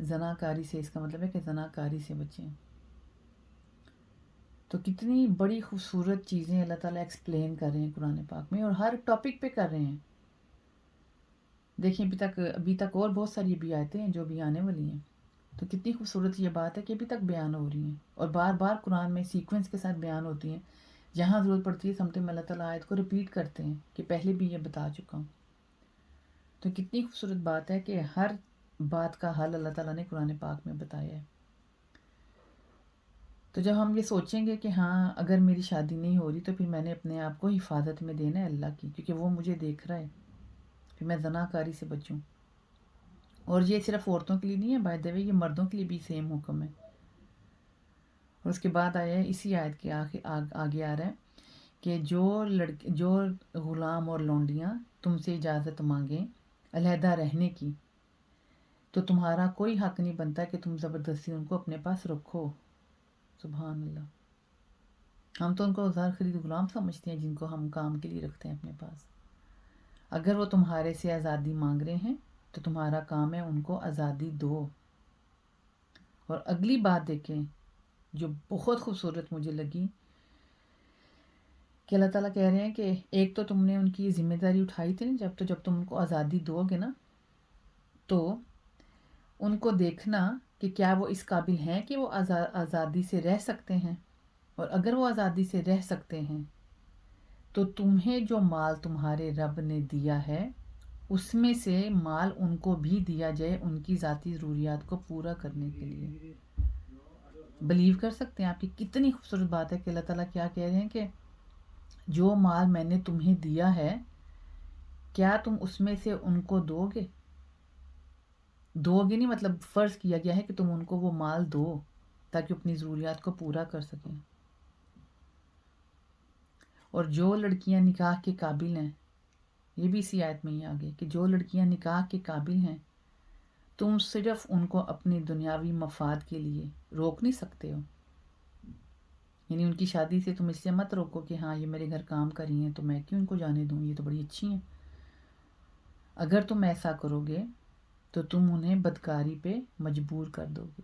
زناکاری سے اس کا مطلب ہے کہ زناکاری سے بچیں. تو کتنی بڑی خوبصورت چیزیں اللہ تعالیٰ ایکسپلین کر رہے ہیں قرآن پاک میں، اور ہر ٹاپک پہ کر رہے ہیں. دیکھیں ابھی تک اور بہت ساری بھی آیتیں ہیں جو بھی آنے والی ہیں. تو کتنی خوبصورت یہ بات ہے کہ ابھی تک بیان ہو رہی ہیں اور بار بار قرآن میں سیکوینس کے ساتھ بیان ہوتی ہیں. جہاں ضرورت پڑتی ہے سمٹائم میں اللہ تعالیٰ آیت کو ریپیٹ کرتے ہیں کہ پہلے بھی یہ بتا چکا ہوں. تو کتنی خوبصورت بات ہے کہ ہر بات کا حل اللہ تعالیٰ نے قرآن پاک میں بتایا ہے. تو جب ہم یہ سوچیں گے کہ ہاں اگر میری شادی نہیں ہو رہی تو پھر میں نے اپنے آپ کو حفاظت میں دینا ہے اللہ کی، کیونکہ وہ مجھے دیکھ رہا ہے، پھر میں زناکاری سے بچوں. اور یہ صرف عورتوں کے لیے نہیں ہے، بائی دا وے یہ مردوں کے لیے بھی سیم حکم ہے. اور اس کے بعد آیا ہے اسی آیت کے آگے آ رہا ہے کہ جو غلام اور لونڈیاں تم سے اجازت مانگیں علیحدہ رہنے کی تو تمہارا کوئی حق نہیں بنتا کہ تم زبردستی ان کو اپنے پاس رکھو. سبحان اللہ. ہم تو ان کو زار خرید غلام سمجھتے ہیں جن کو ہم کام کے لیے رکھتے ہیں اپنے پاس. اگر وہ تمہارے سے آزادی مانگ رہے ہیں تو تمہارا کام ہے ان کو آزادی دو. اور اگلی بات دیکھیں جو بہت خوبصورت مجھے لگی کہ اللہ تعالیٰ کہہ رہے ہیں کہ ایک تو تم نے ان کی ذمہ داری اٹھائی تھی نا، جب تم ان کو آزادی دو گے نا تو ان کو دیکھنا کہ کیا وہ اس قابل ہیں کہ وہ آزادی سے رہ سکتے ہیں. اور اگر وہ آزادی سے رہ سکتے ہیں تو تمہیں جو مال تمہارے رب نے دیا ہے اس میں سے مال ان کو بھی دیا جائے ان کی ذاتی ضروریات کو پورا کرنے کے لیے. بلیو کر سکتے ہیں آپ کی کتنی خوبصورت بات ہے کہ اللہ تعالیٰ کیا کہہ رہے ہیں کہ جو مال میں نے تمہیں دیا ہے کیا تم اس میں سے ان کو دو گے نہیں، مطلب فرض کیا گیا ہے کہ تم ان کو وہ مال دو تاکہ اپنی ضروریات کو پورا کر سکیں. اور جو لڑکیاں نکاح کے قابل ہیں، یہ بھی اسی آیت میں ہی آگے کہ جو لڑکیاں نکاح کے قابل ہیں تم صرف ان کو اپنی دنیاوی مفاد کے لیے روک نہیں سکتے ہو. یعنی ان کی شادی سے تم اس سے مت روکو کہ ہاں یہ میرے گھر کام کر رہی ہیں تو میں کیوں ان کو جانے دوں، یہ تو بڑی اچھی ہیں. اگر تم ایسا کرو گے تو تم انہیں بدکاری پہ مجبور کر دو گے.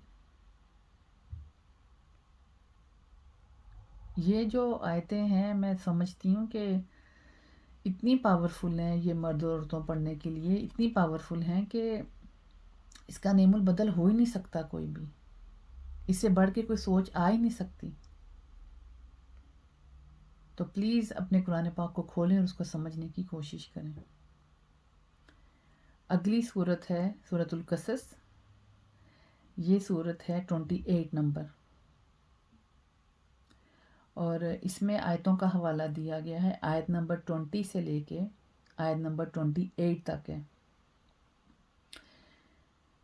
یہ جو آیتیں ہیں میں سمجھتی ہوں کہ اتنی پاورفل ہیں، یہ مرد اور عورتوں پڑھنے کے لیے اتنی پاورفل ہیں کہ اس کا نیم البدل ہو ہی نہیں سکتا کوئی بھی. اس سے بڑھ کے کوئی سوچ آ ہی نہیں سکتی. تو پلیز اپنے قرآن پاک کو کھولیں اور اس کو سمجھنے کی کوشش کریں. اگلی صورت ہے سورۃ القصص. یہ صورت ہے 28 نمبر، اور اس میں آیتوں کا حوالہ دیا گیا ہے آیت نمبر 20 سے لے کے آیت نمبر 28 تک ہے.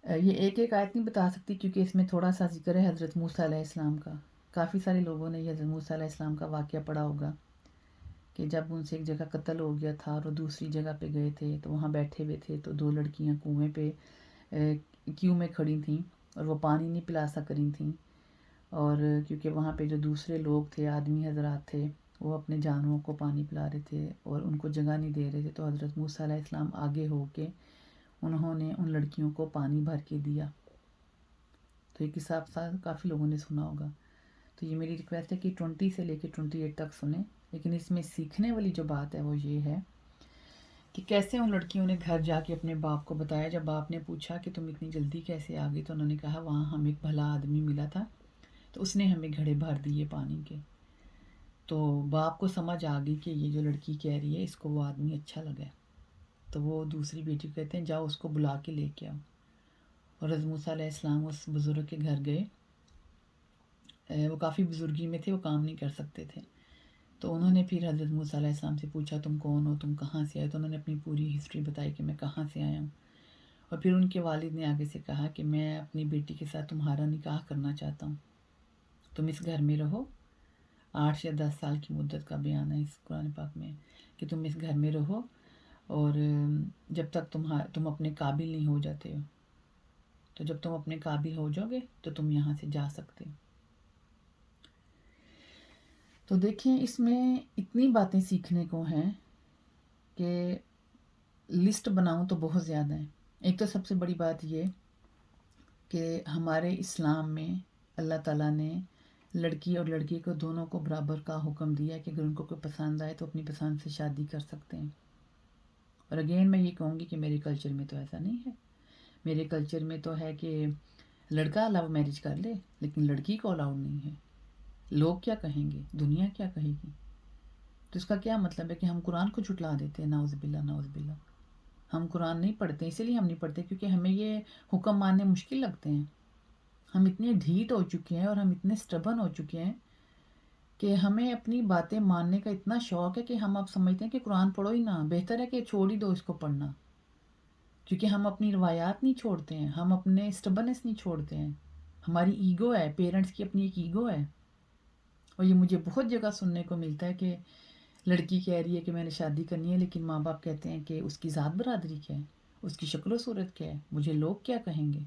یہ ایک آیت نہیں بتا سکتی کیونکہ اس میں تھوڑا سا ذکر ہے حضرت موسیٰ علیہ السلام کا. کافی سارے لوگوں نے یہ حضرت موسیٰ علیہ السلام کا واقعہ پڑھا ہوگا کہ جب ان سے ایک جگہ قتل ہو گیا تھا اور وہ دوسری جگہ پہ گئے تھے تو وہاں بیٹھے ہوئے تھے تو 2 لڑکیاں کنویں پہ کیوں میں کھڑی تھیں اور وہ پانی نہیں پلا سک رہی تھیں. اور کیونکہ وہاں پہ جو دوسرے لوگ تھے، آدمی حضرات تھے، وہ اپنے جانوروں کو پانی پلا رہے تھے اور ان کو جگہ نہیں دے رہے تھے. تو حضرت موسیٰ علیہ السلام آگے ہو کے انہوں نے ان لڑکیوں کو پانی بھر کے دیا. تو یہ قصہ آپ کافی لوگوں نے سنا ہوگا. تو یہ میری ریکویسٹ ہے کہ 20 سے لے کے 28 تک سنیں. لیکن اس میں سیکھنے والی جو بات ہے وہ یہ ہے کہ کیسے ان لڑکیوں نے گھر جا کے اپنے باپ کو بتایا. جب باپ نے پوچھا کہ تم اتنی جلدی کیسے آ گئی تو انہوں نے کہا وہاں ہم ایک بھلا آدمی ملا تھا تو اس نے ہمیں گھڑے بھر دیے پانی کے. تو باپ کو سمجھ آ گئی کہ یہ جو لڑکی کہہ رہی ہے اس کو وہ آدمی اچھا لگا ہے. تو وہ دوسری بیٹی کو کہتے ہیں جاؤ اس کو بلا کے لے کے آؤ. اور حضرت موسیٰ علیہ السلام اس بزرگ کے گھر گئے. وہ کافی بزرگی میں تھے، وہ کام نہیں کر سکتے تھے. تو انہوں نے پھر حضرت موسیٰ علیہ السلام سے پوچھا تم کون ہو، تم کہاں سے آئے. تو انہوں نے اپنی پوری ہسٹری بتائی کہ میں کہاں سے آیا ہوں. اور پھر ان کے والد نے آگے سے کہا کہ میں اپنی بیٹی کے ساتھ تمہارا نکاح کرنا چاہتا ہوں، تم اس گھر میں رہو. 8 یا 10 سال کی مدت کا بیان ہے اس قرآن پاک میں کہ تم اس گھر میں رہو اور جب تک تم اپنے قابل نہیں ہو جاتے ہو. تو جب تم اپنے قابل ہو جاؤ گے تو تم یہاں سے جا سکتے ہو. تو دیکھیں اس میں اتنی باتیں سیکھنے کو ہیں کہ لسٹ بناؤں تو بہت زیادہ ہیں. ایک تو سب سے بڑی بات یہ کہ ہمارے اسلام میں اللہ تعالیٰ نے لڑکی اور لڑکے کو دونوں کو برابر کا حکم دیا ہے کہ اگر ان کو کوئی پسند آئے تو اپنی پسند سے شادی کر سکتے ہیں. اور اگین میں یہ کہوں گی کہ میرے کلچر میں تو ایسا نہیں ہے. میرے کلچر میں تو ہے کہ لڑکا لو میرج کر لے لیکن لڑکی کو الاؤڈ نہیں ہے. لوگ کیا کہیں گے, دنیا کیا کہے گی. تو اس کا کیا مطلب ہے کہ ہم قرآن کو جھٹلا دیتے ہیں. نعوذ باللہ نعوذ باللہ. ہم قرآن نہیں پڑھتے, اسی لیے ہم نہیں پڑھتے کیونکہ ہمیں یہ حکم ماننے مشکل لگتے ہیں. ہم اتنے ڈھیٹ ہو چکے ہیں اور ہم اتنے سٹبن ہو چکے ہیں کہ ہمیں اپنی باتیں ماننے کا اتنا شوق ہے کہ ہم اب سمجھتے ہیں کہ قرآن پڑھو ہی نہ, بہتر ہے کہ چھوڑ ہی دو اس کو پڑھنا. کیونکہ ہم اپنی روایات نہیں چھوڑتے ہیں, ہم اپنے سٹبنس نہیں چھوڑتے ہیں. ہماری ایگو ہے, پیرنٹس کی اپنی ایک ایگو ہے. اور یہ مجھے بہت جگہ سننے کو ملتا ہے کہ لڑکی کہہ رہی ہے کہ میں نے شادی کرنی ہے لیکن ماں باپ کہتے ہیں کہ اس کی ذات برادری کیا ہے, اس کی شکل و صورت کیا ہے, مجھے لوگ کیا کہیں گے.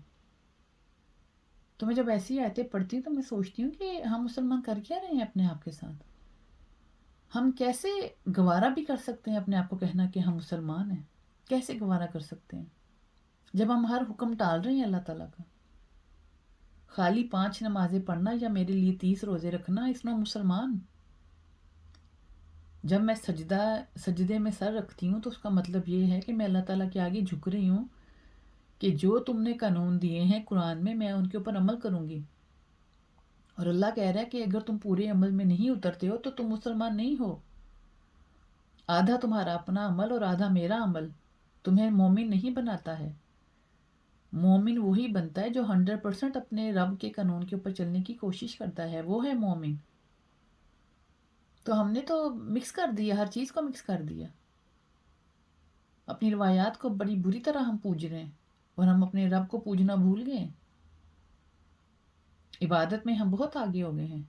تو میں جب ایسی آیتیں پڑھتی ہوں تو میں سوچتی ہوں کہ ہم مسلمان کر کیا رہے ہیں اپنے آپ کے ساتھ. ہم کیسے گوارا بھی کر سکتے ہیں اپنے آپ کو کہنا کہ ہم مسلمان ہیں. کیسے گوارا کر سکتے ہیں جب ہم ہر حکم ٹال رہے ہیں اللہ تعالیٰ کا. خالی 5 نمازیں پڑھنا یا میرے لیے 30 روزے رکھنا اس میں مسلمان. جب میں سجدے میں سر رکھتی ہوں تو اس کا مطلب یہ ہے کہ میں اللہ تعالیٰ کے آگے جھک رہی ہوں کہ جو تم نے قانون دیے ہیں قرآن میں ان کے اوپر عمل کروں گی. اور اللہ کہہ رہا ہے کہ اگر تم پورے عمل میں نہیں اترتے ہو تو تم مسلمان نہیں ہو. آدھا تمہارا اپنا عمل اور آدھا میرا عمل تمہیں مومن نہیں بناتا ہے. مومن وہی بنتا ہے جو 100% اپنے رب کے قانون کے اوپر چلنے کی کوشش کرتا ہے, وہ ہے مومن. تو ہم نے تو مکس کر دیا, ہر چیز کو مکس کر دیا. اپنی روایات کو بڑی بری طرح ہم پوج رہے ہیں اور ہم اپنے رب کو پوجنا بھول گئے. عبادت میں ہم بہت آگے ہو گئے ہیں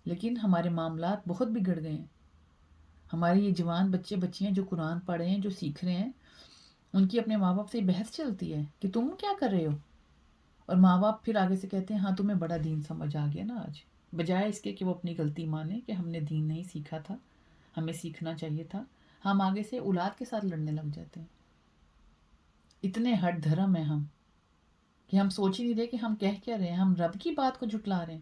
لیکن ہمارے معاملات بہت بگڑ گئے ہیں. ہمارے یہ جوان بچے بچیاں جو قرآن پڑھ رہے ہیں, جو سیکھ رہے ہیں, ان کی اپنے ماں باپ سے بحث چلتی ہے کہ تم کیا کر رہے ہو. اور ماں باپ پھر آگے سے کہتے ہیں ہاں تمہیں بڑا دین سمجھ آ گیا نا آج, بجائے اس کے کہ وہ اپنی غلطی مانے کہ ہم نے دین نہیں سیکھا تھا, ہمیں سیکھنا چاہیے تھا. ہم آگے سے اولاد کے ساتھ لڑنے لگ جاتے ہیں. اتنے ہٹ دھرم ہیں ہم کہ ہم سوچ ہی نہیں رہے کہ ہم کہہ کیا رہے ہیں, ہم رب کی بات کو جھٹلا رہے ہیں.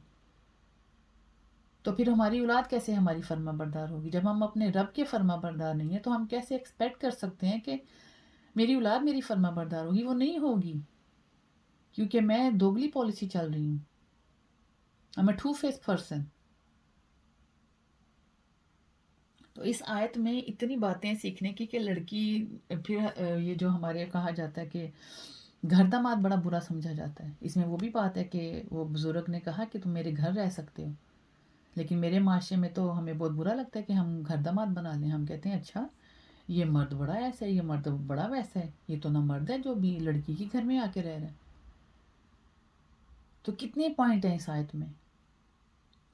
تو پھر ہماری اولاد کیسے ہماری فرما بردار ہوگی. جب ہم اپنے رب کے فرما بردار نہیں ہیں تو ہم کیسے ایکسپیکٹ کر سکتے ہیں کہ میری اولاد میری فرما بردار ہوگی. وہ نہیں ہوگی کیونکہ میں دوگلی پالیسی چل رہی ہوں. I'm a two-faced person. تو اس آیت میں اتنی باتیں سیکھنے کی کہ لڑکی پھر یہ جو ہمارے کہا جاتا ہے کہ گھر داماد بڑا برا سمجھا جاتا ہے. اس میں وہ بھی بات ہے کہ وہ بزرگ نے کہا کہ تم میرے گھر رہ سکتے ہو, لیکن میرے معاشرے میں تو ہمیں بہت برا لگتا ہے کہ ہم گھر داماد بنا لیں. ہم کہتے ہیں اچھا یہ مرد بڑا ایسا ہے, یہ مرد بڑا ویسا ہے, یہ تو نہ مرد ہے جو بھی لڑکی کے گھر میں آ کے رہ رہا ہے. تو کتنے پوائنٹ ہیں اس آیت میں.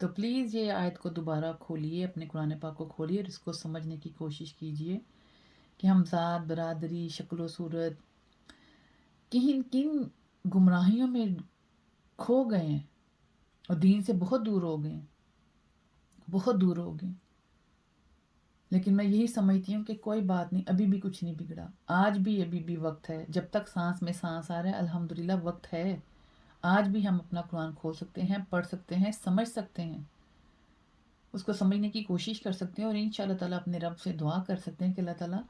تو پلیز یہ آیت کو دوبارہ کھولیے, اپنے قرآن پاک کو کھولیے اور اس کو سمجھنے کی کوشش کیجیے کہ ہم ذات برادری شکل و صورت کن گمراہیوں میں کھو گئے ہیں اور دین سے بہت دور ہو گئے ہیں, بہت دور ہو گئے. لیکن میں یہی سمجھتی ہوں کہ کوئی بات نہیں, ابھی بھی کچھ نہیں بگڑا. آج بھی ابھی بھی وقت ہے, جب تک سانس میں سانس آ رہا ہے الحمدللہ وقت ہے. آج بھی ہم اپنا قرآن کھول سکتے ہیں, پڑھ سکتے ہیں, سمجھ سکتے ہیں, اس کو سمجھنے کی کوشش کر سکتے ہیں اور انشاءاللہ تعالیٰ اپنے رب سے دعا کر سکتے ہیں کہ اللہ تعالیٰ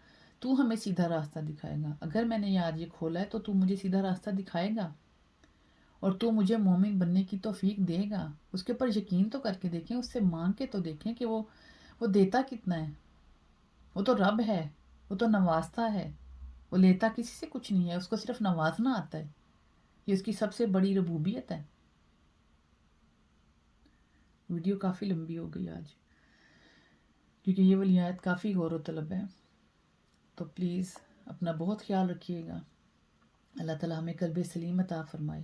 تو ہمیں سیدھا راستہ دکھائے گا. اگر میں نے آج یہ کھولا ہے تو تو مجھے سیدھا راستہ دکھائے گا اور تو مجھے مومن بننے کی توفیق دے گا. اس کے اوپر یقین تو کر کے دیکھیں, اس سے مانگ کے تو دیکھیں کہ وہ دیتا کتنا ہے. وہ تو رب ہے, وہ تو نوازتا ہے, وہ لیتا کسی سے کچھ نہیں ہے, اس کو صرف نوازنا آتا ہے. یہ اس کی سب سے بڑی ربوبیت ہے. ویڈیو کافی لمبی ہو گئی آج کیونکہ یہ والی آیت کافی غور و طلب ہے. تو پلیز اپنا بہت خیال رکھیے گا. اللہ تعالیٰ ہمیں قلب سلیم عطا فرمائے.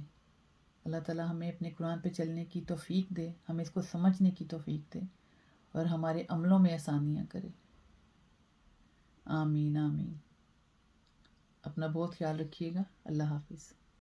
اللہ تعالیٰ ہمیں اپنے قرآن پہ چلنے کی توفیق دے, ہمیں اس کو سمجھنے کی توفیق دے اور ہمارے عملوں میں آسانیاں کرے. آمین آمین. اپنا بہت خیال رکھیے گا. اللہ حافظ.